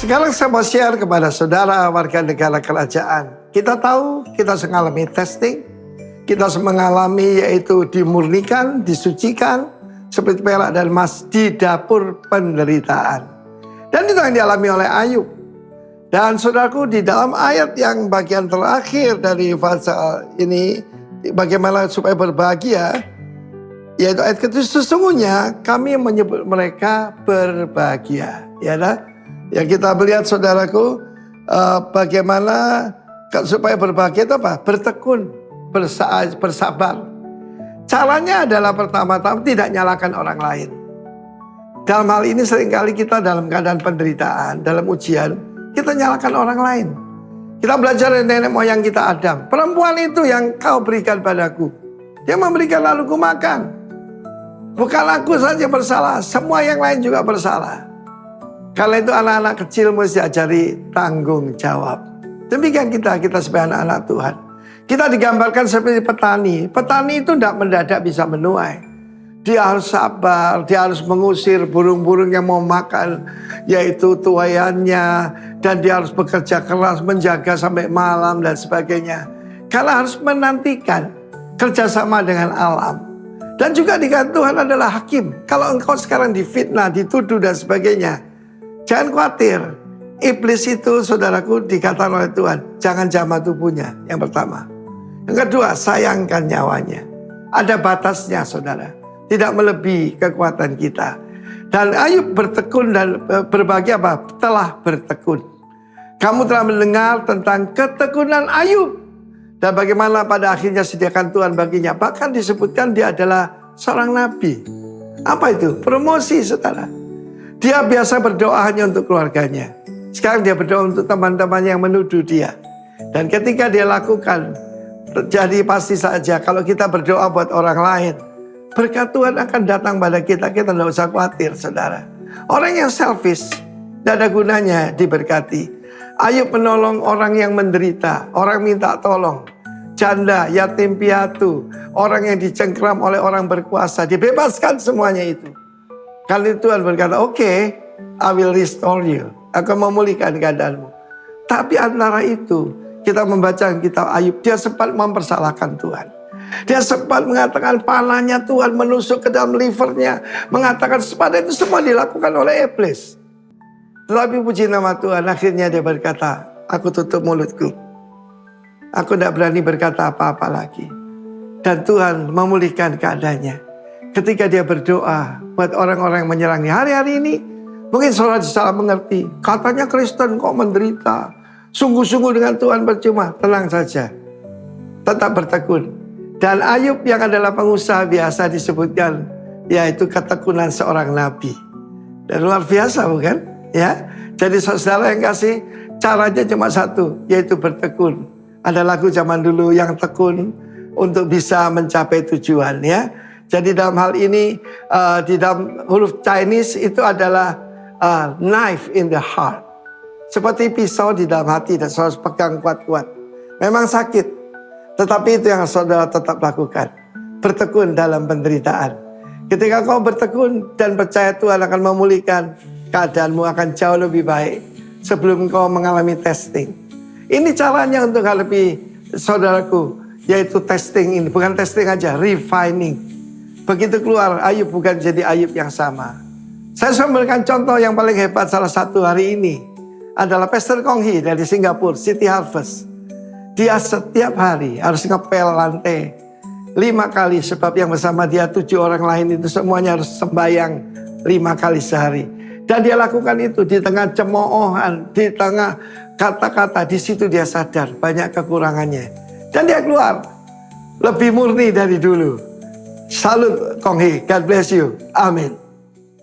Sekarang saya mau share kepada saudara warga negara kerajaan. Kita tahu kita mengalami testing, kita mengalami yaitu dimurnikan, disucikan seperti perak dan emas di dapur penderitaan. Dan itu yang dialami oleh Ayub. Dan saudaraku, di dalam ayat yang bagian terakhir dari pasal ini, bagaimana supaya berbahagia, yaitu ayat ke-7, sesungguhnya kami menyebut mereka berbahagia. Ya, yang kita melihat saudaraku, bagaimana supaya berbahagia itu apa? Bertekun, bersabar. Caranya adalah pertama-tama tidak nyalakan orang lain. Dalam hal ini seringkali kita dalam keadaan penderitaan, dalam ujian, kita nyalakan orang lain. Kita belajar dari nenek moyang kita Adam. Perempuan itu yang kau berikan padaku. Dia memberikan lalu ku makan. Bukan aku saja bersalah, semua yang lain juga bersalah. Karena itu anak-anak kecil mesti diajari tanggung jawab. Demikian kita sebagai anak-anak Tuhan. Kita digambarkan seperti petani. Petani itu tidak mendadak bisa menuai. Dia harus sabar, dia harus mengusir burung-burung yang mau makan, yaitu tuaiannya. Dan dia harus bekerja keras, menjaga sampai malam dan sebagainya. Karena harus menantikan kerjasama dengan alam. Dan juga dikatakan Tuhan adalah hakim. Kalau engkau sekarang difitnah, dituduh dan sebagainya, jangan khawatir. Iblis itu, saudaraku, dikatakan oleh Tuhan, jangan jamah tubuhnya, yang pertama. Yang kedua, sayangkan nyawanya. Ada batasnya, saudara. Tidak melebihi kekuatan kita. Dan Ayub bertekun dan berbahagia apa? Telah bertekun. Kamu telah mendengar tentang ketekunan Ayub. Dan bagaimana pada akhirnya sediakan Tuhan baginya. Bahkan disebutkan dia adalah seorang nabi. Apa itu? Promosi, saudara. Dia biasa berdoa hanya untuk keluarganya. Sekarang dia berdoa untuk teman-teman yang menuduh dia. Dan ketika dia lakukan, terjadi pasti saja kalau kita berdoa buat orang lain, berkat Tuhan akan datang pada kita. Kita tidak usah khawatir, saudara. Orang yang selfish, tidak ada gunanya diberkati. Ayub menolong orang yang menderita, orang minta tolong, janda, yatim piatu, orang yang dicengkram oleh orang berkuasa, dibebaskan semuanya itu. Kali Tuhan berkata, oke, I will restore you. Aku memulihkan keadaanmu. Tapi antara itu, kita membaca kitab Ayub, dia sempat mempersalahkan Tuhan. Dia sempat mengatakan panahnya Tuhan menusuk ke dalam livernya. Mengatakan sepada itu semua dilakukan oleh iblis. Tetapi puji nama Tuhan, akhirnya dia berkata, aku tutup mulutku. Aku tidak berani berkata apa-apa lagi. Dan Tuhan memulihkan keadaannya. Ketika dia berdoa buat orang-orang yang menyerangnya. Hari-hari ini mungkin saudara salah mengerti. Katanya Kristen kok menderita. Sungguh-sungguh dengan Tuhan percuma. Tenang saja. Tetap bertekun. Dan Ayub yang adalah pengusaha biasa disebutkan, yaitu ketekunan seorang nabi. Dan luar biasa bukan? Ya. Jadi saudara yang kasih, caranya cuma satu, yaitu bertekun. Ada lagu zaman dulu yang tekun untuk bisa mencapai tujuan, ya. Jadi dalam hal ini, di dalam huruf Chinese itu adalah knife in the heart. Seperti pisau di dalam hati dan saudara pegang kuat-kuat. Memang sakit. Tetapi itu yang saudara tetap lakukan. Bertekun dalam penderitaan. Ketika kau bertekun dan percaya Tuhan akan memulihkan, keadaanmu akan jauh lebih baik sebelum kau mengalami testing. Ini caranya untuk hadapi saudaraku, yaitu testing ini. Bukan testing aja, refining. Begitu keluar, Ayub bukan jadi Ayub yang sama. Saya memberikan contoh yang paling hebat salah satu hari ini adalah Pastor Kong Hee dari Singapura, City Harvest. Dia setiap hari harus ngepel lantai 5 kali. Sebab yang bersama dia 7 orang lain itu semuanya harus sembahyang 5 kali sehari. Dan dia lakukan itu di tengah cemoohan, di tengah kata-kata. Di situ dia sadar banyak kekurangannya. Dan dia keluar lebih murni dari dulu. Salut Kong Hee, God bless you. Amin.